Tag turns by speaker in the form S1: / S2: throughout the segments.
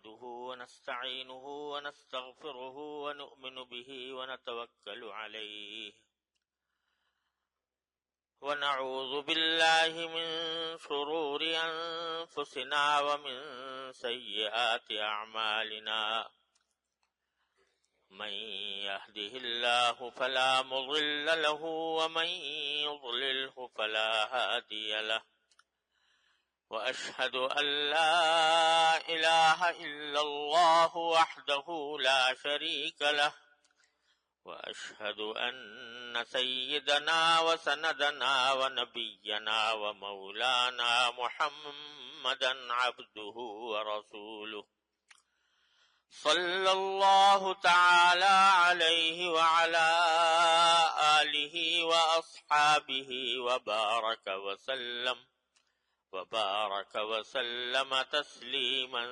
S1: نحمده ونستعينه ونستغفره ونؤمن به ونتوكل عليه ونعوذ بالله من شرور أنفسنا ومن سيئات أعمالنا من يهده الله فلا مضل له ومن يضلله فلا هادي له وأشهد أن لا إله إلا الله وحده لا شريك له وأشهد أن سيدنا وسندنا ونبينا ومولانا محمدا عبده ورسوله صلى الله تعالى عليه وعلى آله وأصحابه وبارك وسلم تسليما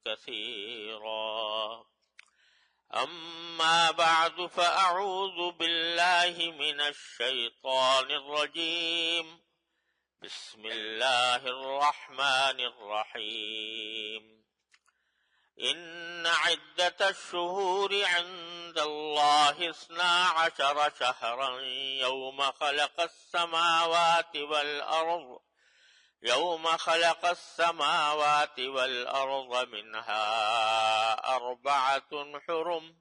S1: كثيرا. أما بعد فأعوذ بالله من الشيطان الرجيم. بسم الله الرحمن الرحيم. إن عدة الشهور عند الله 12 شهرا يوم خلق السماوات والأرض منها 4 حرم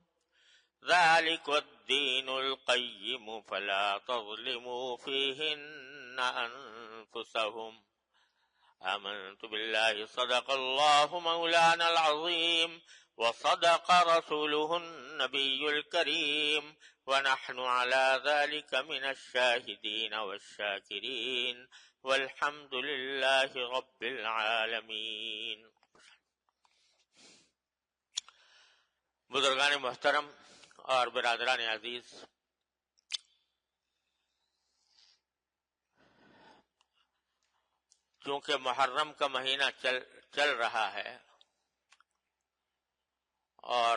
S1: ذلك الدين القيم فلا تظلموا فيهن أنفسهم. آمنت بالله صدق الله مولانا العظيم وصدق رسوله النبي الكريم ونحن على ذلك من الشاهدين والشاكرين والحمد لله رب العالمین. بزرگان محترم اور برادران عزیز، چونکہ محرم کا مہینہ چل رہا ہے اور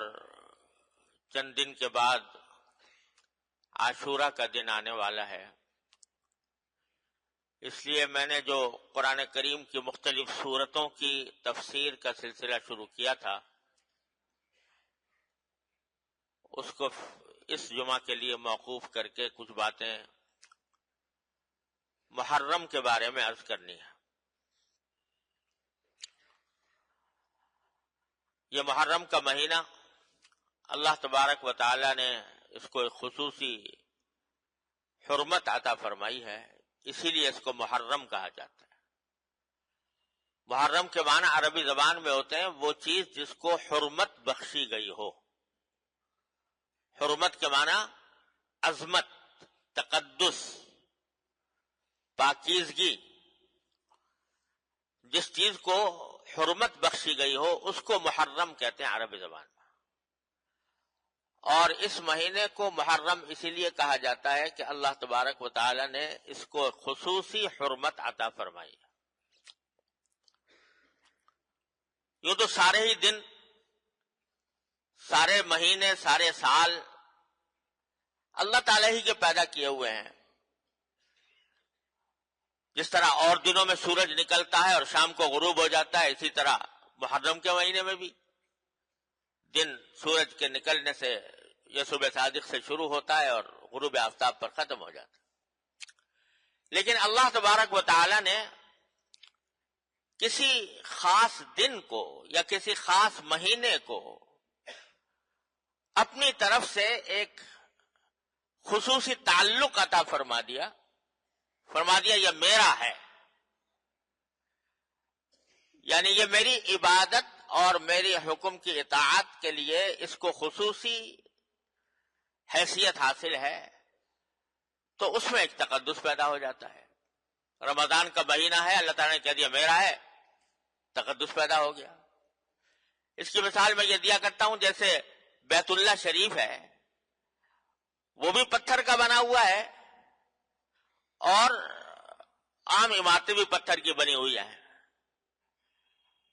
S1: چند دن کے بعد عاشورہ کا دن آنے والا ہے، اس لیے میں نے جو قرآن کریم کی مختلف سورتوں کی تفسیر کا سلسلہ شروع کیا تھا اس کو اس جمعہ کے لیے موقوف کر کے کچھ باتیں محرم کے بارے میں عرض کرنی ہے. یہ محرم کا مہینہ اللہ تبارک و تعالی نے اس کو ایک خصوصی حرمت عطا فرمائی ہے، اسی لیے اس کو محرم کہا جاتا ہے. محرم کے معنی عربی زبان میں ہوتے ہیں وہ چیز جس کو حرمت بخشی گئی ہو. حرمت کے معنی عظمت، تقدس، پاکیزگی. جس چیز کو حرمت بخشی گئی ہو اس کو محرم کہتے ہیں عربی زبان میں. اور اس مہینے کو محرم اسی لیے کہا جاتا ہے کہ اللہ تبارک و تعالی نے اس کو خصوصی حرمت عطا فرمائی. یوں تو سارے ہی دن، سارے مہینے، سارے سال اللہ تعالی ہی کے پیدا کیے ہوئے ہیں. جس طرح اور دنوں میں سورج نکلتا ہے اور شام کو غروب ہو جاتا ہے، اسی طرح محرم کے مہینے میں بھی دن سورج کے نکلنے سے یا صبح صادق سے شروع ہوتا ہے اور غروب آفتاب پر ختم ہو جاتا ہے. لیکن اللہ تبارک و تعالی نے کسی خاص دن کو یا کسی خاص مہینے کو اپنی طرف سے ایک خصوصی تعلق عطا فرما دیا یہ میرا ہے، یعنی یہ میری عبادت اور میری حکم کی اطاعت کے لیے اس کو خصوصی حیثیت حاصل ہے. تو اس میں ایک تقدس پیدا ہو جاتا ہے. رمضان کا مہینہ ہے، اللہ تعالیٰ نے کہہ دیا میرا ہے، تقدس پیدا ہو گیا. اس کی مثال میں یہ دیا کرتا ہوں، جیسے بیت اللہ شریف ہے، وہ بھی پتھر کا بنا ہوا ہے اور عام عمارتیں بھی پتھر کی بنی ہوئی ہیں.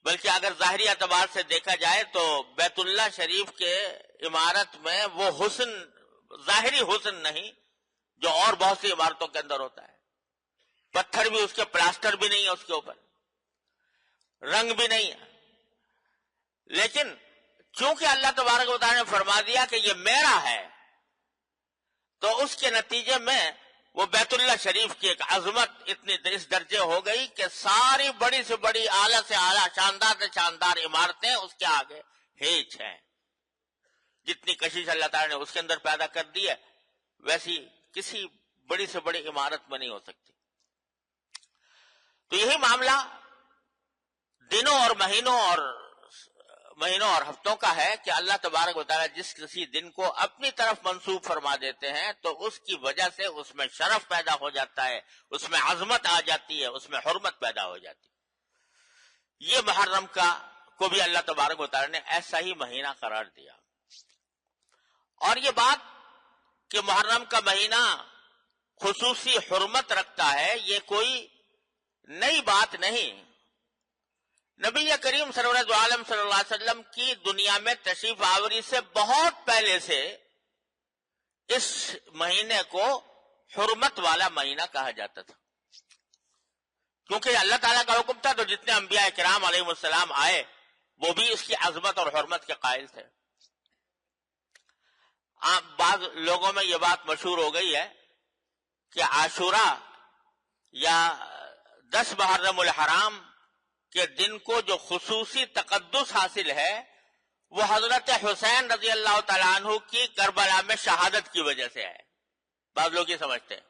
S1: بلکہ اگر ظاہری اعتبار سے دیکھا جائے تو بیت اللہ شریف کے عمارت میں وہ حسن، ظاہری حسن نہیں جو اور بہت سی عمارتوں کے اندر ہوتا ہے. پتھر بھی اس کے، پلاسٹر بھی نہیں ہے اس کے اوپر، رنگ بھی نہیں ہے، لیکن چونکہ اللہ تبارک و تعالیٰ نے فرما دیا کہ یہ میرا ہے، تو اس کے نتیجے میں وہ بیت اللہ شریف کی ایک عظمت اتنی اس درجے ہو گئی کہ ساری بڑی سے بڑی، اعلیٰ سے اعلیٰ، شاندار سے شاندار عمارتیں اس کے آگے ہیچ ہیں۔ جتنی کشش اللہ تعالیٰ نے اس کے اندر پیدا کر دی ہے، ویسی کسی بڑی سے بڑی عمارت میں نہیں ہو سکتی۔ تو یہی معاملہ دنوں اور ہفتوں کا ہے کہ اللہ تبارک و تعالیٰ جس کسی دن کو اپنی طرف منسوب فرما دیتے ہیں تو اس کی وجہ سے اس میں شرف پیدا ہو جاتا ہے، اس میں عظمت آ جاتی ہے، اس میں حرمت پیدا ہو جاتی ہے۔ یہ محرم کو بھی اللہ تبارک و تعالیٰ نے ایسا ہی مہینہ قرار دیا۔ اور یہ بات کہ محرم کا مہینہ خصوصی حرمت رکھتا ہے، یہ کوئی نئی بات نہیں۔ نبی کریم سرورت عالم صلی اللہ علیہ وسلم کی دنیا میں تشریف آوری سے بہت پہلے سے اس مہینے کو حرمت والا مہینہ کہا جاتا تھا، کیونکہ اللہ تعالیٰ کا حکم تھا، تو جتنے انبیاء کرام علیہ السلام آئے وہ بھی اس کی عظمت اور حرمت کے قائل تھے۔ بعض لوگوں میں یہ بات مشہور ہو گئی ہے کہ عاشوراء یا 10 محرم الحرام کے دن کو جو خصوصی تقدس حاصل ہے وہ حضرت حسین رضی اللہ تعالیٰ عنہ کی کربلا میں شہادت کی وجہ سے ہے۔ بعض لوگ یہ سمجھتے ہیں،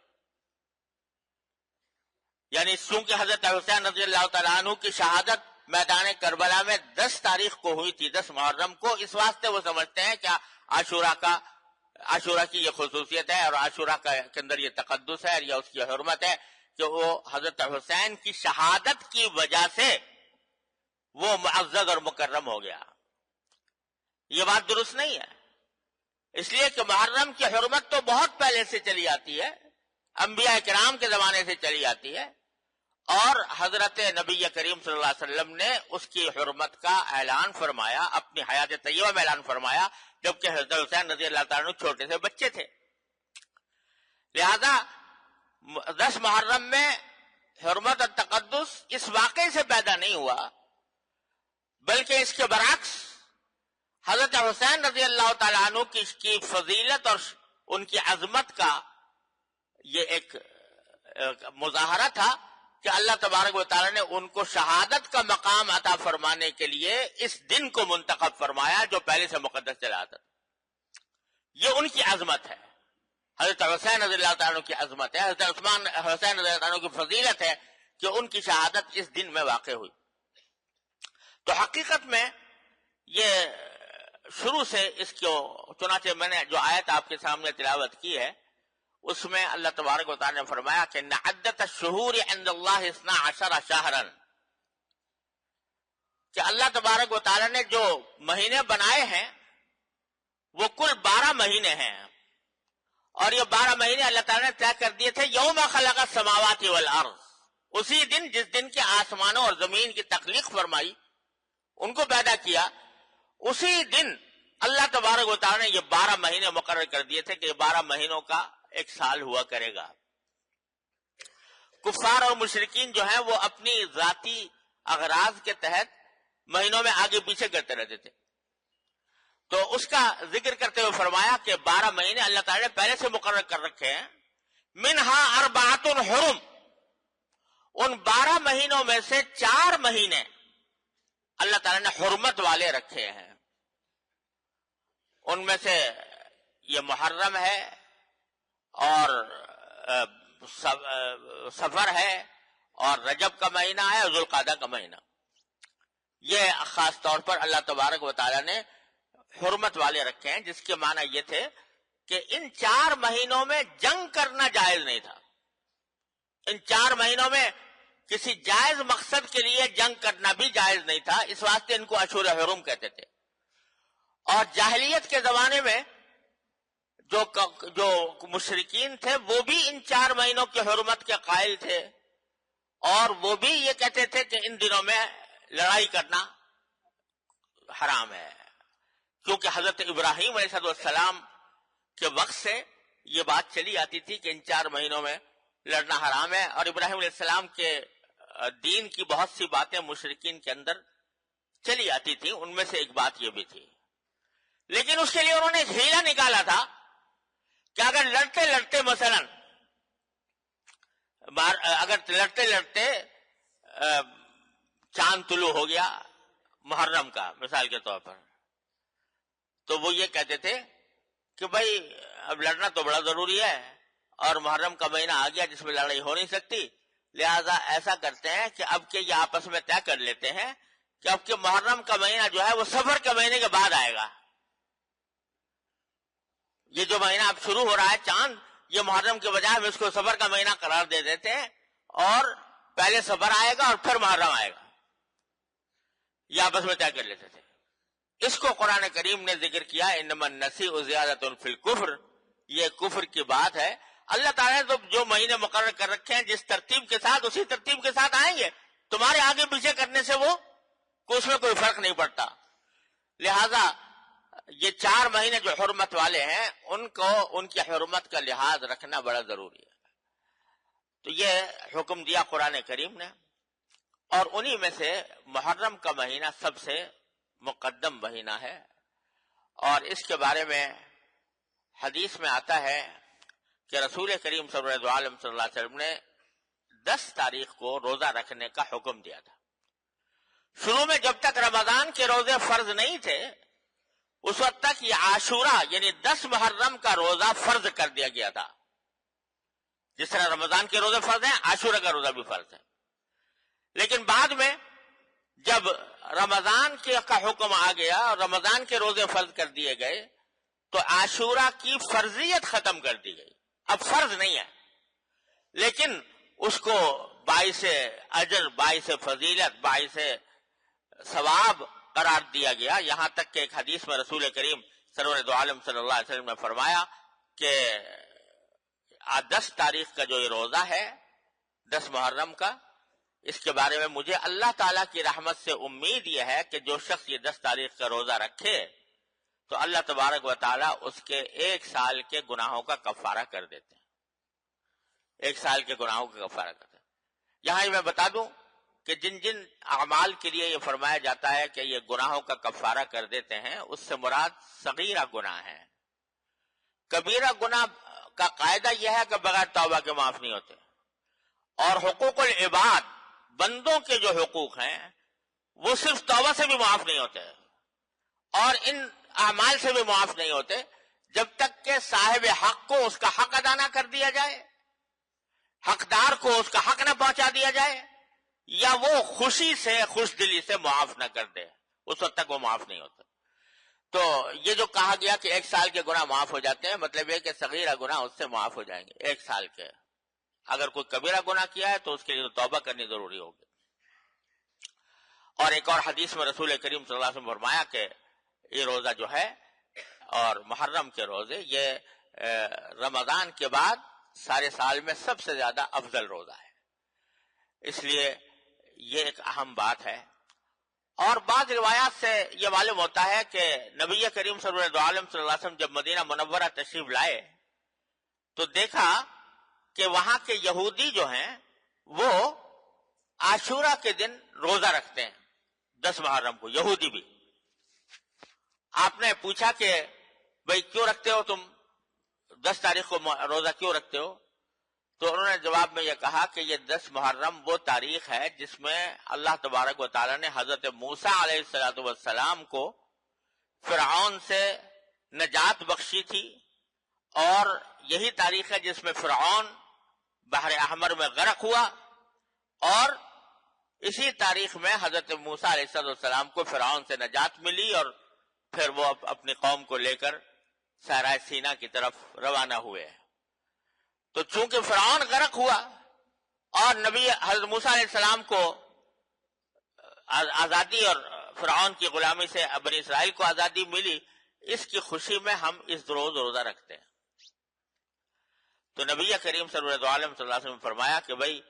S1: یعنی چونکہ حضرت حسین رضی اللہ تعالیٰ عنہ کی شہادت میدان کربلا میں 10 تاریخ کو ہوئی تھی، 10 محرم کو، اس واسطے وہ سمجھتے ہیں کہ عاشوراء کی یہ خصوصیت ہے اور عاشوراء کے اندر یہ تقدس ہے یا اس کی حرمت ہے کہ وہ حضرت حسین کی شہادت کی وجہ سے وہ معزز اور مکرم ہو گیا۔ یہ بات درست نہیں ہے، اس لیے کہ محرم کی حرمت تو بہت پہلے سے چلی آتی ہے، انبیاء کرام کے زمانے سے چلی آتی ہے، اور حضرت نبی کریم صلی اللہ علیہ وسلم نے اس کی حرمت کا اعلان فرمایا، اپنی حیات طیبہ میں اعلان فرمایا، جبکہ حضرت حسین رضی اللہ تعالیٰ عنہ چھوٹے سے بچے تھے۔ لہذا 10 محرم میں حرمت اور تقدس اس واقعے سے پیدا نہیں ہوا، بلکہ اس کے برعکس حضرت حسین رضی اللہ تعالیٰ عنہ کی فضیلت اور ان کی عظمت کا یہ ایک مظاہرہ تھا کہ اللہ تبارک و تعالیٰ نے ان کو شہادت کا مقام عطا فرمانے کے لیے اس دن کو منتخب فرمایا جو پہلے سے مقدس چلا آتا تھا۔ یہ ان کی عظمت ہے، حضرت حسین رضی اللہ تعالیٰ عنہ کی عظمت ہے، حضرت عثمان حسین رضی اللہ تعالیٰ عنہ کی فضیلت ہے کہ ان کی شہادت اس دن میں واقع ہوئی۔ تو حقیقت میں یہ شروع سے اس کو، چنانچہ میں نے جو آیت آپ کے سامنے تلاوت کی ہے اس میں اللہ تبارک و تعالیٰ نے فرمایا کہ عدت الشہور عند اللہ 12 شہرا، کہ اللہ تبارک و تعالیٰ نے جو مہینے بنائے ہیں وہ کل 12 مہینے ہیں، اور یہ 12 مہینے اللہ تعالیٰ نے طے کر دیے تھے یوم خلق السماوات والارض، اسی دن جس دن کے آسمانوں اور زمین کی تخلیق فرمائی، ان کو پیدا کیا، اسی دن اللہ تبارک و تعالیٰ نے یہ 12 مہینے مقرر کر دیے تھے کہ یہ 12 مہینوں کا ایک سال ہوا کرے گا۔ کفار اور مشرکین جو ہیں وہ اپنی ذاتی اغراض کے تحت مہینوں میں آگے پیچھے کرتے رہتے تھے، تو اس کا ذکر کرتے ہوئے فرمایا کہ 12 مہینے اللہ تعالیٰ نے پہلے سے مقرر کر رکھے ہیں، منہا 4 حرم، ان 12 مہینوں میں سے 4 مہینے اللہ تعالیٰ نے حرمت والے رکھے ہیں، ان میں سے یہ محرم ہے اور سفر ہے اور رجب کا مہینہ ہے اور ذوالقعدہ کا مہینہ، یہ خاص طور پر اللہ تبارک و تعالیٰ نے حرمت والے رکھے ہیں، جس کے معنی یہ تھے کہ ان 4 مہینوں میں جنگ کرنا جائز نہیں تھا، ان 4 مہینوں میں کسی جائز مقصد کے لیے جنگ کرنا بھی جائز نہیں تھا، اس واسطے ان کو اشہر حرم کہتے تھے۔ اور جاہلیت کے زمانے میں جو مشرکین تھے وہ بھی ان 4 مہینوں کی حرمت کے قائل تھے، اور وہ بھی یہ کہتے تھے کہ ان دنوں میں لڑائی کرنا حرام ہے، کیونکہ حضرت ابراہیم علیہ السلام کے وقت سے یہ بات چلی آتی تھی کہ ان 4 مہینوں میں لڑنا حرام ہے، اور ابراہیم علیہ السلام کے دین کی بہت سی باتیں مشرکین کے اندر چلی آتی تھی، ان میں سے ایک بات یہ بھی تھی، لیکن اس کے لیے انہوں نے ایک ہیلا نکالا تھا کہ اگر لڑتے لڑتے مثلا چاند طلوع ہو گیا محرم کا مثال کے طور پر، تو وہ یہ کہتے تھے کہ بھائی اب لڑنا تو بڑا ضروری ہے اور محرم کا مہینہ آ گیا جس میں لڑائی ہو نہیں سکتی، لہذا ایسا کرتے ہیں کہ اب کے یہ آپس میں طے کر لیتے ہیں کہ اب کے محرم کا مہینہ جو ہے وہ سفر کے مہینے کے بعد آئے گا. یہ جو مہینہ اب شروع ہو رہا ہے چاند، یہ محرم کے بجائے ہم اس کو سفر کا مہینہ قرار دے دیتے ہیں، اور پہلے سفر آئے گا اور پھر محرم آئے گا. یہ آپس میں طے کر لیتے تھے. اس کو قرآن کریم نے ذکر کیا انما النسیء زیادۃ فی الکفر، یہ کفر کی بات ہے. اللہ تعالیٰ نے تو جو مہینے مقرر کر رکھے ہیں جس ترتیب کے ساتھ اسی ترتیب کے ساتھ آئیں گے، تمہارے آگے پیچھے کرنے سے وہ اس میں کوئی فرق نہیں پڑتا. لہذا یہ 4 مہینے جو حرمت والے ہیں ان کی حرمت کا لحاظ رکھنا بڑا ضروری ہے. تو یہ حکم دیا قرآن کریم نے، اور انہی میں سے محرم کا مہینہ سب سے مقدم مہینہ ہے. اور اس کے بارے میں حدیث میں آتا ہے کہ رسول کریم صلی اللہ علیہ وسلم نے 10 تاریخ کو روزہ رکھنے کا حکم دیا تھا. شروع میں جب تک رمضان کے روزے فرض نہیں تھے اس وقت تک یہ عاشورہ یعنی 10 محرم کا روزہ فرض کر دیا گیا تھا. جس طرح رمضان کے روزے فرض ہیں، عاشورہ کا روزہ بھی فرض ہے. لیکن بعد میں جب رمضان کا حکم آ گیا اور رمضان کے روزے فرض کر دیے گئے تو عاشورہ کی فرضیت ختم کر دی گئی. اب فرض نہیں ہے، لیکن اس کو باعث اجر، باعث فضیلت، باعث ثواب قرار دیا گیا. یہاں تک کہ ایک حدیث میں رسول کریم سرور دو عالم صلی اللہ علیہ وسلم نے فرمایا کہ 10 تاریخ کا جو یہ روزہ ہے 10 محرم کا، اس کے بارے میں مجھے اللہ تعالیٰ کی رحمت سے امید یہ ہے کہ جو شخص یہ 10 تاریخ کا روزہ رکھے تو اللہ تبارک و تعالیٰ اس کے 1 سال کے گناہوں کا کفارہ کر دیتے ہیں. 1 سال کے گناہوں کا کفارہ کرتے ہیں. یہاں ہی میں بتا دوں کہ جن جن اعمال کے لیے یہ فرمایا جاتا ہے کہ یہ گناہوں کا کفارہ کر دیتے ہیں، اس سے مراد صغیرہ گناہ ہے. کبیرہ گناہ کا قاعدہ یہ ہے کہ بغیر توبہ کے معاف نہیں ہوتے، اور حقوق العباد، بندوں کے جو حقوق ہیں وہ صرف توبہ سے بھی معاف نہیں ہوتے اور ان اعمال سے بھی معاف نہیں ہوتے جب تک کہ صاحب حق کو اس کا حق ادا نہ کر دیا جائے، حقدار کو اس کا حق نہ پہنچا دیا جائے، یا وہ خوشی سے، خوش دلی سے معاف نہ کر دے، اس وقت تک وہ معاف نہیں ہوتا. تو یہ جو کہا گیا کہ 1 سال کے گناہ معاف ہو جاتے ہیں، مطلب یہ کہ صغیرہ گناہ اس سے معاف ہو جائیں گے 1 سال کے. اگر کوئی کبیرہ گناہ کیا ہے تو اس کے لیے توبہ کرنی ضروری ہوگی. اور ایک اور حدیث میں رسول کریم صلی اللہ علیہ وسلم فرمایا کہ یہ روزہ جو ہے اور محرم کے روزے یہ رمضان کے بعد سارے سال میں سب سے زیادہ افضل روزہ ہے. اس لیے یہ ایک اہم بات ہے. اور بعض روایات سے یہ معلوم ہوتا ہے کہ نبی کریم صلی اللہ علیہ وسلم جب مدینہ منورہ تشریف لائے تو دیکھا کہ وہاں کے یہودی جو ہیں وہ عاشورہ کے دن روزہ رکھتے ہیں 10 محرم کو، یہودی بھی. آپ نے پوچھا کہ بھئی کیوں رکھتے ہو تم 10 تاریخ کو روزہ کیوں رکھتے ہو؟ تو انہوں نے جواب میں یہ کہا کہ یہ 10 محرم وہ تاریخ ہے جس میں اللہ تبارک و تعالیٰ نے حضرت موسیٰ علیہ السلام کو فرعون سے نجات بخشی تھی، اور یہی تاریخ ہے جس میں فرعون بحر احمر میں غرق ہوا، اور اسی تاریخ میں حضرت موسیٰ علیہ السلام کو فرعون سے نجات ملی اور پھر وہ اپنی قوم کو لے کر صحرائے سینا کی طرف روانہ ہوئے. تو چونکہ فرعون غرق ہوا اور نبی حضرت موسیٰ علیہ السلام کو آزادی اور فرعون کی غلامی سے بنی اسرائیل کو آزادی ملی، اس کی خوشی میں ہم اس روز روزہ رکھتے ہیں. تو نبی کریم صلی اللہ علیہ وسلم نے فرمایا کہ بھئی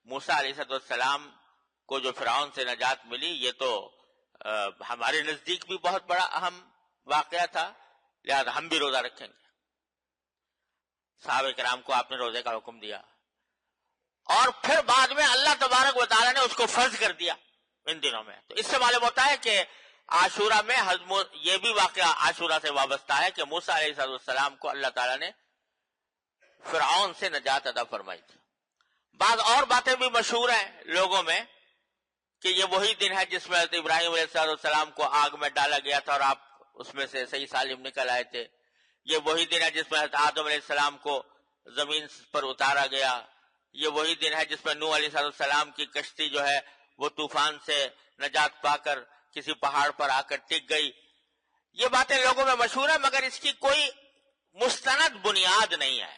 S1: موسیٰ علیہ السلام کو جو فرعون سے نجات ملی یہ تو ہمارے نزدیک بھی بہت بڑا اہم واقعہ تھا، لہذا ہم بھی روزہ رکھیں گے. صحابہ کرام کو آپ نے روزے کا حکم دیا، اور پھر بعد میں اللہ تبارک و تعالیٰ نے اس کو فرض کر دیا. ان دنوں میں. تو اس سے معلوم ہوتا ہے کہ عاشورہ میں یہ بھی واقعہ عاشورہ سے وابستہ ہے کہ موسیٰ علیہ السلام کو اللہ تعالیٰ نے فرعون سے نجات عطا فرمائی تھی. بعض اور باتیں بھی مشہور ہیں لوگوں میں کہ یہ وہی دن ہے جس میں حضرت ابراہیم علیہ السلام کو آگ میں ڈالا گیا تھا اور آپ اس میں سے صحیح سالم نکل آئے تھے. یہ وہی دن ہے جس میں حضرت آدم علیہ السلام کو زمین پر اتارا گیا. یہ وہی دن ہے جس میں نوح علیہ السلام کی کشتی جو ہے وہ طوفان سے نجات پا کر کسی پہاڑ پر آ کر ٹک گئی. یہ باتیں لوگوں میں مشہور ہیں مگر اس کی کوئی مستند بنیاد نہیں ہے,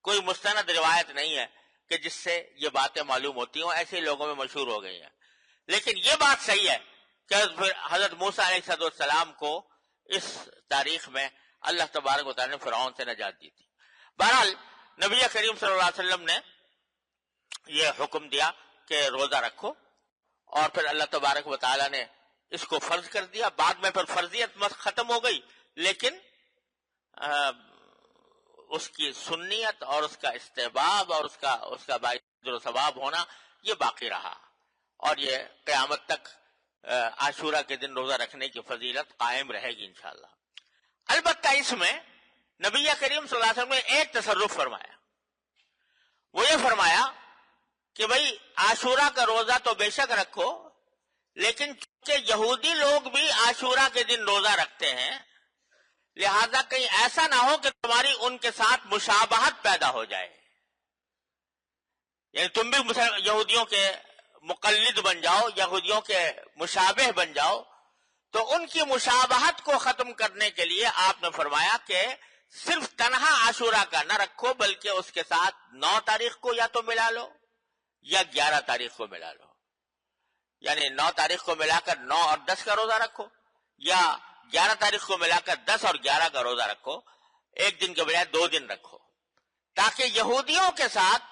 S1: کوئی مستند روایت نہیں ہے کہ جس سے یہ باتیں معلوم ہوتی ہوں. ایسے لوگوں میں مشہور ہو گئی ہیں. لیکن یہ بات صحیح ہے کہ حضرت موسیٰ علیہ السلام کو اس تاریخ میں اللہ تبارک و تعالی نے فرعون سے نجات دی تھی. بہرحال نبی کریم صلی اللہ علیہ وسلم نے یہ حکم دیا کہ روزہ رکھو, اور پھر اللہ تبارک و تعالی نے اس کو فرض کر دیا. بعد میں پھر فرضیت ختم ہو گئی, لیکن اس کی سنیت اور اس کا استحباب اور اس کا باعث و ثواب ہونا یہ باقی رہا, اور یہ قیامت تک عاشورہ کے دن روزہ رکھنے کی فضیلت قائم رہے گی انشاءاللہ. البتہ اس میں نبی کریم صلی اللہ علیہ وسلم نے ایک تصرف فرمایا. وہ یہ فرمایا کہ بھئی عاشورہ کا روزہ تو بے شک رکھو, لیکن چونکہ یہودی لوگ بھی عاشورہ کے دن روزہ رکھتے ہیں, لہذا کہیں ایسا نہ ہو کہ تمہاری ان کے ساتھ مشابہت پیدا ہو جائے, یعنی تم بھی یہودیوں کے مقلد بن جاؤ, یہودیوں کے مشابہ بن جاؤ. تو ان کی مشابہت کو ختم کرنے کے لیے آپ نے فرمایا کہ صرف تنہا عاشورہ کا نہ رکھو, بلکہ اس کے ساتھ 9 تاریخ کو یا تو ملا لو یا 11 تاریخ کو ملا لو. یعنی 9 تاریخ کو ملا کر 9 اور 10 کا روزہ رکھو, یا 11 تاریخ کو ملا کر 10 اور 11 کا روزہ رکھو. ایک دن کے بجائے 2 دن رکھو, تاکہ یہودیوں کے ساتھ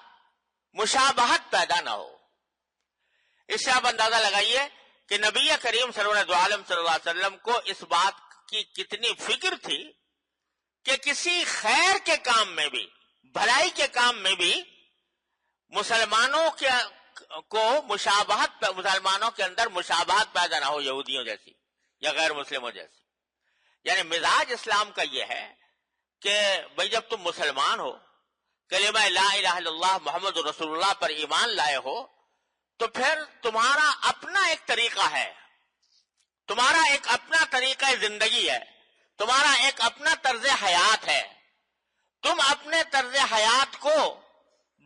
S1: مشابہت پیدا نہ ہو. اس سے آپ اندازہ لگائیے کہ نبی کریم صلی اللہ علیہ وسلم کو اس بات کی کتنی فکر تھی کہ کسی خیر کے کام میں بھی, بھلائی کے کام میں بھی مسلمانوں کو مشابہت, مسلمانوں کے اندر مشابہت پیدا نہ ہو یہودیوں جیسی یا غیر مسلموں جیسی. یعنی مزاج اسلام کا یہ ہے کہ بھئی جب تم مسلمان ہو, کلمہ لا الہ الا اللہ محمد رسول اللہ پر ایمان لائے ہو, تو پھر تمہارا اپنا ایک طریقہ ہے, تمہارا ایک اپنا طریقہ زندگی ہے, تمہارا ایک اپنا طرز حیات ہے. تم اپنے طرز حیات کو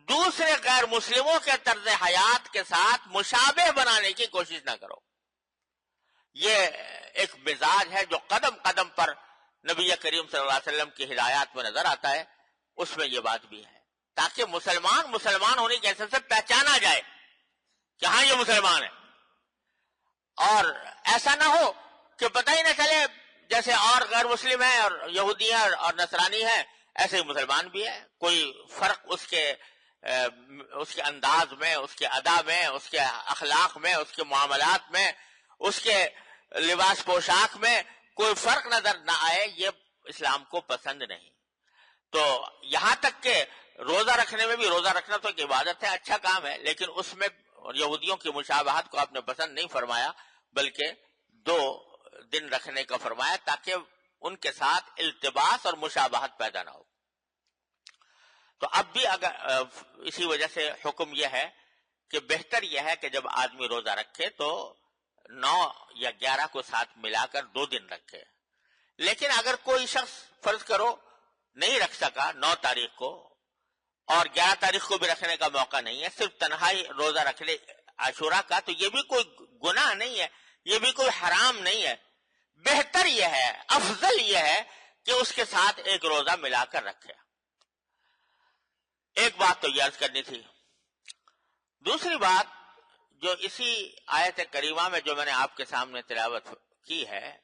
S1: دوسرے غیر مسلموں کے طرز حیات کے ساتھ مشابہ بنانے کی کوشش نہ کرو. یہ ایک مزاج ہے جو قدم قدم پر نبی کریم صلی اللہ علیہ وسلم کی ہدایات میں نظر آتا ہے. اس میں یہ بات بھی ہے تاکہ مسلمان ہونے کے حیثیت سے پہچانا جائے کہ ہاں یہ مسلمان ہے, اور ایسا نہ ہو کہ پتہ ہی نہ چلے جیسے اور غیر مسلم ہیں اور یہودی ہیں اور نصرانی ہیں ایسے ہی مسلمان بھی ہے. کوئی فرق اس کے انداز میں, اس کے ادا میں, اس کے اخلاق میں, اس کے معاملات میں, اس کے لباس پوشاک میں کوئی فرق نظر نہ آئے, یہ اسلام کو پسند نہیں. تو یہاں تک کہ روزہ رکھنے میں بھی, روزہ رکھنا تو ایک عبادت ہے, اچھا کام ہے, لیکن اس میں یہودیوں کی مشابہت کو آپ نے پسند نہیں فرمایا, بلکہ 2 دن رکھنے کا فرمایا تاکہ ان کے ساتھ التباس اور مشابہت پیدا نہ ہو. تو اب بھی اگر اسی وجہ سے حکم یہ ہے کہ بہتر یہ ہے کہ جب آدمی روزہ رکھے تو 9 یا 11 کو ساتھ ملا کر 2 دن رکھے. لیکن اگر کوئی شخص فرض کرو نہیں رکھ سکا 9 تاریخ کو اور 11 تاریخ کو بھی رکھنے کا موقع نہیں ہے, صرف تنہائی روزہ رکھ لے عاشورہ کا, تو یہ بھی کوئی گناہ نہیں ہے, یہ بھی کوئی حرام نہیں ہے. بہتر یہ ہے, افضل یہ ہے کہ اس کے ساتھ ایک روزہ ملا کر رکھے. ایک بات تو یہ عرض کرنی تھی. دوسری بات جو اسی آیت کریمہ میں جو میں نے آپ کے سامنے تلاوت کی ہے,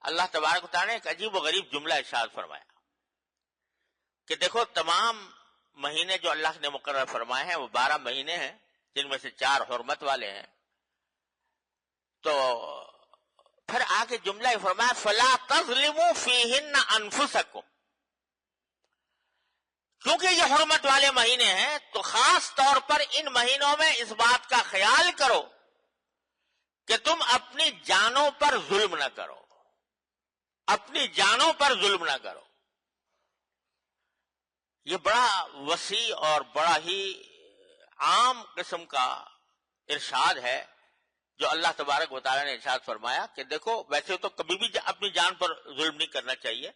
S1: اللہ تبارک و تعالیٰ نے ایک عجیب و غریب جملہ ارشاد فرمایا کہ دیکھو تمام مہینے جو اللہ نے مقرر فرمائے ہیں وہ 12 مہینے ہیں, جن میں سے 4 حرمت والے ہیں. تو پھر آگے جملہ فرمایا فَلَا تَظْلِمُوا فِيهِنَّ أَنفُسَكُمْ, کیونکہ یہ حرمت والے مہینے ہیں تو خاص طور پر ان مہینوں میں اس بات کا خیال کرو کہ تم اپنی جانوں پر ظلم نہ کرو، اپنی جانوں پر ظلم نہ کرو. یہ بڑا وسیع اور بڑا ہی عام قسم کا ارشاد ہے جو اللہ تبارک و تعالیٰ نے ارشاد فرمایا کہ دیکھو ویسے تو کبھی بھی اپنی جان پر ظلم نہیں کرنا چاہیے،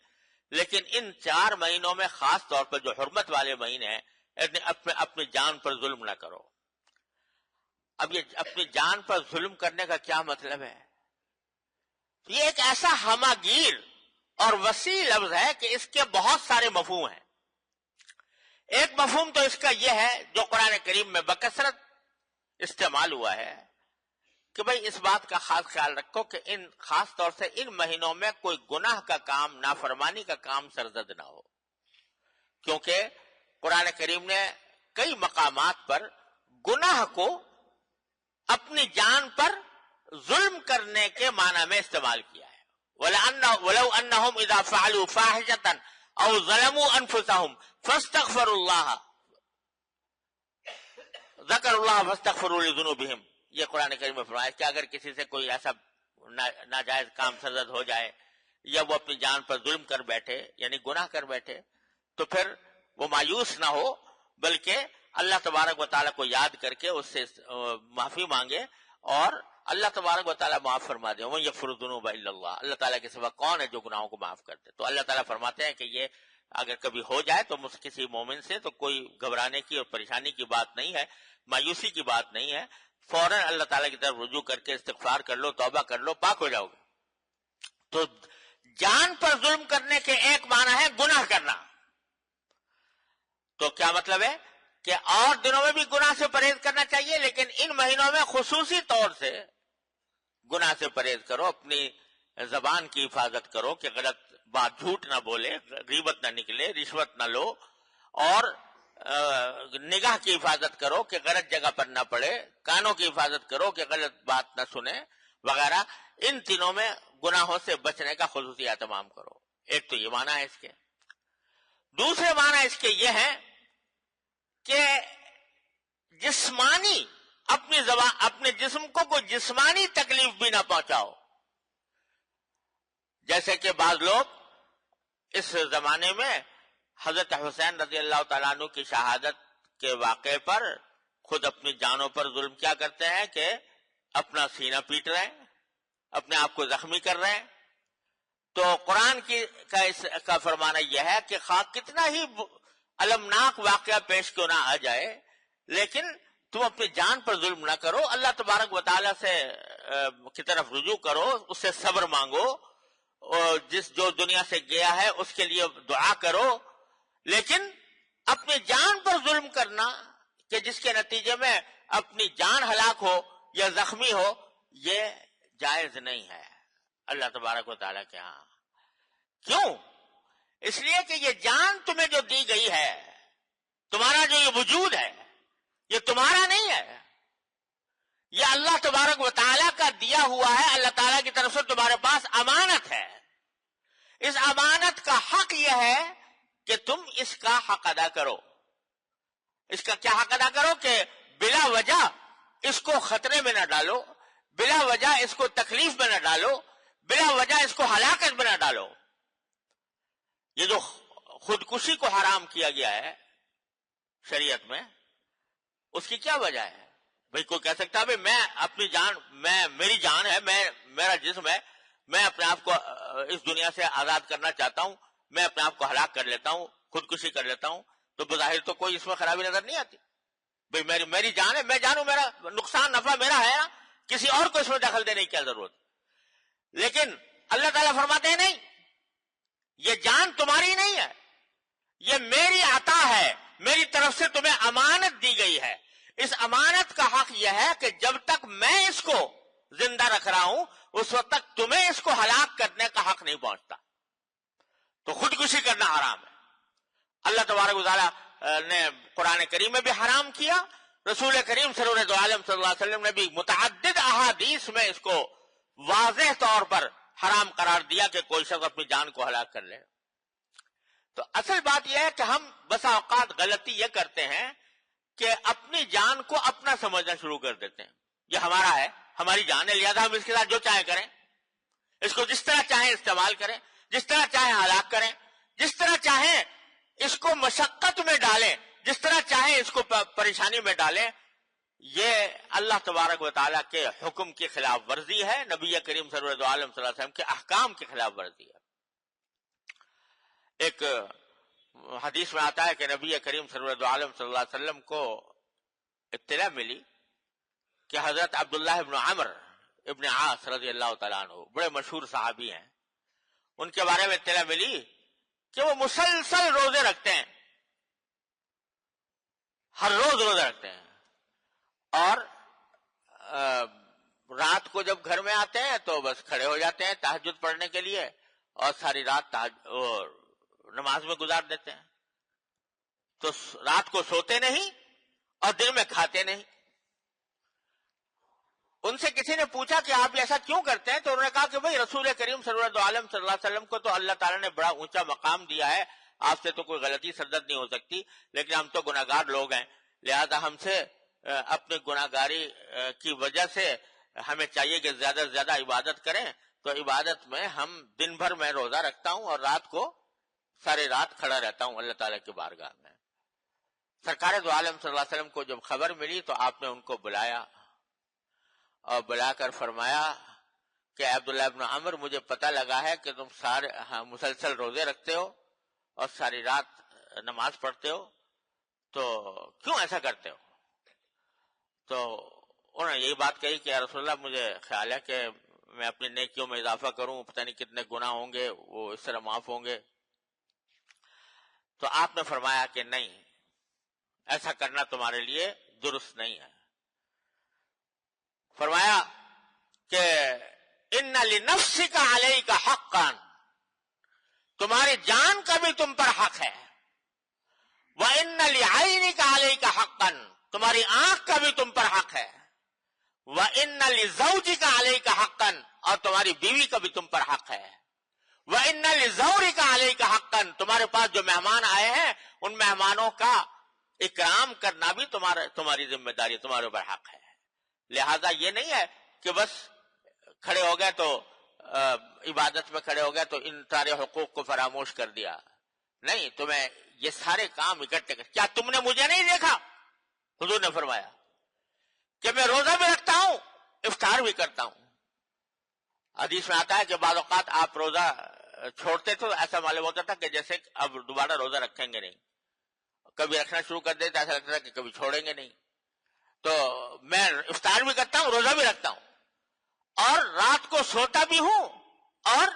S1: لیکن ان 4 مہینوں میں خاص طور پر جو حرمت والے مہینے ہیں اپنی جان پر ظلم نہ کرو. اب یہ اپنی جان پر ظلم کرنے کا کیا مطلب ہے؟ یہ ایک ایسا ہماگیر اور وسیع لفظ ہے کہ اس کے بہت سارے مفہوم ہیں. ایک مفہوم تو اس کا یہ ہے جو قرآن کریم میں بکثرت استعمال ہوا ہے کہ بھئی اس بات کا خاص خیال رکھو کہ خاص طور سے ان مہینوں میں کوئی گناہ کا کام، نافرمانی کا کام سرزد نہ ہو، کیونکہ قرآن کریم نے کئی مقامات پر گناہ کو اپنی جان پر ظلم کرنے کے معنی میں استعمال کیا ہے. وَلَوْ أَنَّهُمْ إِذَا فَعَلُوا فَاحِشَةً أَوْ ظَلَمُوا أَنفُسَهُمْ فَاسْتَغْفَرُوا اللَّهَ ذَكَرُوا اللَّهَ فَاسْتَغْفَرُوا لِذُنُوبِهِمْ. یہ قرآن کریم میں فرمایا کہ اگر کسی سے کوئی ایسا ناجائز کام سرزد ہو جائے یا وہ اپنی جان پر ظلم کر بیٹھے، یعنی گناہ کر بیٹھے، تو پھر وہ مایوس نہ ہو بلکہ اللہ تبارک و تعالیٰ کو یاد کر کے اس سے معافی مانگے اور اللہ تبارک و تعالیٰ معاف فرما دے. وَمَن يَغْفِرُ الذُّنُوبَ إِلَّا اللَّهُ. اللہ تعالیٰ کے سوا کون ہے جو گناہوں کو معاف کرتے؟ تو اللہ تعالیٰ فرماتے ہیں کہ یہ اگر کبھی ہو جائے تو کسی مومن سے تو کوئی گھبرانے کی اور پریشانی کی بات نہیں ہے، مایوسی کی بات نہیں ہے. فوراً اللہ تعالیٰ کی طرف رجوع کر کے استغفار کر لو، توبہ کر لو، پاک ہو جاؤ گے. تو جان پر ظلم کرنے کے ایک معنی ہے گناہ کرنا. تو کیا مطلب ہے کہ اور دنوں میں بھی گناہ سے پرہیز کرنا چاہیے، لیکن ان مہینوں میں خصوصی طور سے گناہ سے پرہیز کرو، اپنی زبان کی حفاظت کرو کہ غلط بات، جھوٹ نہ بولے، غیبت نہ نکلے، رشوت نہ لو، اور نگاہ کی حفاظت کرو کہ غلط جگہ پر نہ پڑے، کانوں کی حفاظت کرو کہ غلط بات نہ سنے وغیرہ. ان تینوں میں گناہوں سے بچنے کا خصوصی اہتمام کرو. ایک تو یہ معنی ہے اس کے. دوسرے معنی اس کے یہ ہے کہ جسمانی اپنے جسم کو کوئی جسمانی تکلیف بھی نہ پہنچاؤ. جیسے کہ بعض لوگ اس زمانے میں حضرت حسین رضی اللہ تعالیٰ عنہ کی شہادت کے واقعے پر خود اپنی جانوں پر ظلم کیا کرتے ہیں کہ اپنا سینہ پیٹ رہے ہیں، اپنے آپ کو زخمی کر رہے ہیں. تو قرآن کا فرمانا یہ ہے کہ خواہ کتنا ہی المناک واقعہ پیش کیوں نہ آ جائے، لیکن تم اپنی جان پر ظلم نہ کرو. اللہ تبارک و تعالیٰ سے کی طرف رجوع کرو، اس سے صبر مانگو، اور جو دنیا سے گیا ہے اس کے لیے دعا کرو. لیکن اپنی جان پر ظلم کرنا کہ جس کے نتیجے میں اپنی جان ہلاک ہو یا زخمی ہو، یہ جائز نہیں ہے اللہ تبارک و تعالیٰ کے ہاں. کیوں؟ اس لیے کہ یہ جان تمہیں جو دی گئی ہے، تمہارا جو یہ وجود ہے، یہ تمہارا نہیں ہے، یہ اللہ تبارک و تعالیٰ کا دیا ہوا ہے. اللہ تعالیٰ کی طرف سے تمہارے پاس امانت ہے. اس امانت کا حق یہ ہے کہ تم اس کا حق ادا کرو. اس کا کیا حق ادا کرو؟ کہ بلا وجہ اس کو خطرے میں نہ ڈالو، بلا وجہ اس کو تکلیف میں نہ ڈالو، بلا وجہ اس کو ہلاکت میں نہ ڈالو. یہ جو خودکشی کو حرام کیا گیا ہے شریعت میں، اس کی کیا وجہ ہے؟ بھئی کوئی کہہ سکتا ہے بھئی میں اپنی جان، میری جان ہے، میرا جسم ہے، میں اپنے آپ کو اس دنیا سے آزاد کرنا چاہتا ہوں، میں اپنے آپ کو ہلاک کر لیتا ہوں، خودکشی کر لیتا ہوں. تو بظاہر تو کوئی اس میں خرابی نظر نہیں آتی. بھئی میری جان ہے، میں جانوں میرا نقصان نفع میرا ہے نا، کسی اور کو اس میں دخل دینے کی کیا ضرورت. لیکن اللہ تعالیٰ فرماتے ہیں نہیں، یہ جان تمہاری نہیں ہے، یہ میری عطا ہے، میری طرف سے تمہیں امانت دی گئی ہے. اس امانت کا حق یہ ہے کہ جب تک میں اس کو زندہ رکھ رہا ہوں اس وقت تک تمہیں اس کو ہلاک کرنے کا حق نہیں پہنچتا. تو خودکشی کرنا حرام ہے. اللہ تبارک و تعالیٰ نے قرآن کریم میں بھی حرام کیا، رسول کریم سرور دو عالم صلی اللہ علیہ وسلم نے بھی متعدد احادیث میں اس کو واضح طور پر حرام قرار دیا کہ کوئی شخص اپنی جان کو ہلاک کر لے. تو اصل بات یہ ہے کہ ہم بسا اوقات غلطی یہ کرتے ہیں کہ اپنی جان کو اپنا سمجھنا شروع کر دیتے ہیں. یہ ہمارا ہے، ہماری جان ہے، لہذا ہم اس کے ساتھ جو چاہیں کریں، اس کو جس طرح چاہیں استعمال کریں، جس طرح چاہیں ہلاک کریں، جس طرح چاہیں اس کو مشقت میں ڈالیں، جس طرح چاہیں اس کو پریشانی میں ڈالیں. یہ اللہ تبارک و تعالیٰ کے حکم کی خلاف ورزی ہے، نبی کریم سرور دو عالم صلی اللہ علیہ وسلم کے احکام کی خلاف ورزی ہے. ایک حدیث میں آتا ہے کہ نبی کریم سرور دو عالم صلی اللہ علیہ وسلم کو اطلاع ملی کہ حضرت عبداللہ ابن عمر ابن عاص رضی اللہ تعالیٰ عنہ بڑے مشہور صحابی ہیں، ان کے بارے میں اطلاع ملی کہ وہ مسلسل روزے رکھتے ہیں، ہر روز روزہ رکھتے ہیں، اور رات کو جب گھر میں آتے ہیں تو بس کھڑے ہو جاتے ہیں تہجد پڑھنے کے لیے، اور ساری رات نماز میں گزار دیتے ہیں. تو رات کو سوتے نہیں اور دن میں کھاتے نہیں. ان سے کسی نے پوچھا کہ آپ ایسا کیوں کرتے ہیں؟ تو انہوں نے کہا کہ بھئی رسول کریم صلی اللہ علیہ وسلم کو تو اللہ تعالیٰ نے بڑا اونچا مقام دیا ہے، آپ سے تو کوئی غلطی سرزد نہیں ہو سکتی، لیکن ہم تو گناہگار لوگ ہیں، لہذا ہم سے اپنی گناہگاری کی وجہ سے ہمیں چاہیے کہ زیادہ سے زیادہ عبادت کریں. تو عبادت میں ہم دن بھر میں روزہ رکھتا ہوں اور رات کو ساری رات کھڑا رہتا ہوں اللہ تعالیٰ کی بارگاہ میں. سرکار دو عالم صلی اللہ علیہ وسلم کو جب خبر ملی تو آپ نے ان کو بلایا اور بلا کر فرمایا کہ عبداللہ ابن عمر، مجھے پتہ لگا ہے کہ تم سارے مسلسل روزے رکھتے ہو اور ساری رات نماز پڑھتے ہو، تو کیوں ایسا کرتے ہو؟ تو انہوں نے یہی بات کہی کہ یا رسول اللہ، مجھے خیال ہے کہ میں اپنی نیکیوں میں اضافہ کروں، پتہ نہیں کتنے گناہ ہوں گے وہ اس طرح معاف ہوں گے. تو آپ نے فرمایا کہ نہیں، ایسا کرنا تمہارے لیے درست نہیں ہے. فرمایا کہ ان لنفسک علیک حقا، تمہاری جان کا بھی تم پر حق ہے، وان لعینک علیک حقا، تمہاری آنکھ کا بھی تم پر حق ہے، وان لزوجک علیک حقا، اور تمہاری بیوی کا بھی تم پر حق ہے، وان لزورک علیک حقا، تمہارے پاس جو مہمان آئے ہیں ان مہمانوں کا اکرام کرنا بھی تمہاری ذمہ داری، تمہارے اوپر حق ہے. لہذا یہ نہیں ہے کہ بس کھڑے ہو گئے تو عبادت میں کھڑے ہو گئے تو ان سارے حقوق کو فراموش کر دیا. نہیں، تمہیں یہ سارے کام اکٹھے کر. کیا تم نے مجھے نہیں دیکھا؟ حضور نے فرمایا کہ میں روزہ بھی رکھتا ہوں، افطار بھی کرتا ہوں. حدیث میں آتا ہے کہ بعض اوقات آپ روزہ چھوڑتے تو ایسا معلوم ہوتا تھا کہ جیسے اب دوبارہ روزہ رکھیں گے نہیں، کبھی رکھنا شروع کر دیتے ایسا لگتا تھا کہ کبھی چھوڑیں گے نہیں. تو میں افطار بھی کرتا ہوں، روزہ بھی رکھتا ہوں، اور رات کو سوتا بھی ہوں اور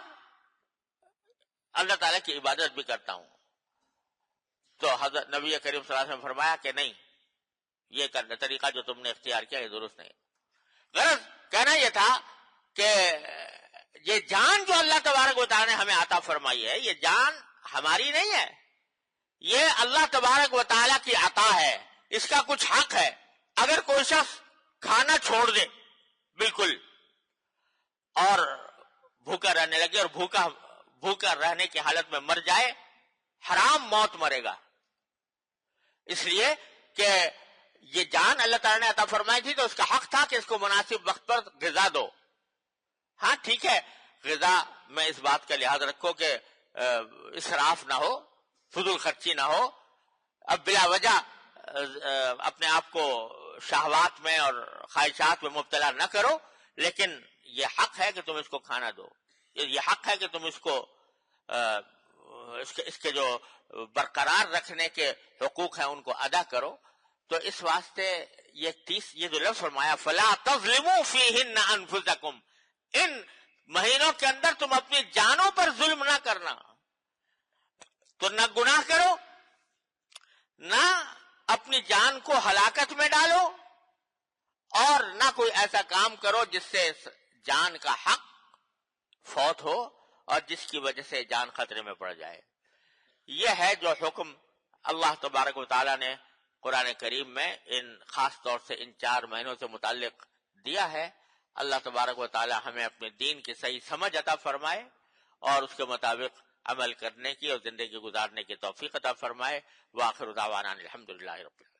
S1: اللہ تعالیٰ کی عبادت بھی کرتا ہوں. تو حضرت نبی کریم صلی اللہ علیہ وسلم نے فرمایا کہ نہیں، یہ کرنا طریقہ جو تم نے اختیار کیا یہ درست نہیں. غرض کہنا یہ تھا کہ یہ جان جو اللہ تبارک و تعالیٰ نے ہمیں عطا فرمائی ہے، یہ جان ہماری نہیں ہے، یہ اللہ تبارک و تعالیٰ کی عطا ہے، اس کا کچھ حق ہے. اگر کوئی شخص کھانا چھوڑ دے بالکل اور بھوکا رہنے لگے اور بھوکا رہنے کی حالت میں مر جائے، حرام موت مرے گا، اس لیے کہ یہ جان اللہ تعالیٰ نے عطا فرمائی تھی تو اس کا حق تھا کہ اس کو مناسب وقت پر غذا دو. ہاں ٹھیک ہے، غذا میں اس بات کا لحاظ رکھو کہ اسراف نہ ہو، فضول خرچی نہ ہو، اب بلا وجہ اپنے آپ کو شہوات میں اور خواہشات میں مبتلا نہ کرو، لیکن یہ حق ہے کہ تم اس کو کھانا دو، یہ حق ہے کہ تم اس کو اس کے جو برقرار رکھنے کے حقوق ہیں ان کو ادا کرو. تو اس واسطے یہ جو لفظ فرمایا فلا تظلموا فیہن انفسکم، ان مہینوں کے اندر تم اپنی جانوں پر ظلم نہ کرنا. تو نہ گناہ کرو، نہ اپنی جان کو ہلاکت میں ڈالو، اور نہ کوئی ایسا کام کرو جس سے جان کا حق فوت ہو اور جس کی وجہ سے جان خطرے میں پڑ جائے. یہ ہے جو حکم اللہ تبارک و تعالیٰ نے قرآن کریم میں خاص طور سے ان 4 مہینوں سے متعلق دیا ہے. اللہ تبارک و تعالیٰ ہمیں اپنے دین کی صحیح سمجھ عطا فرمائے اور اس کے مطابق عمل کرنے کی اور زندگی گزارنے کی توفیق عطا فرمائے. وآخر دعوانا الحمدللہ رب العالمین.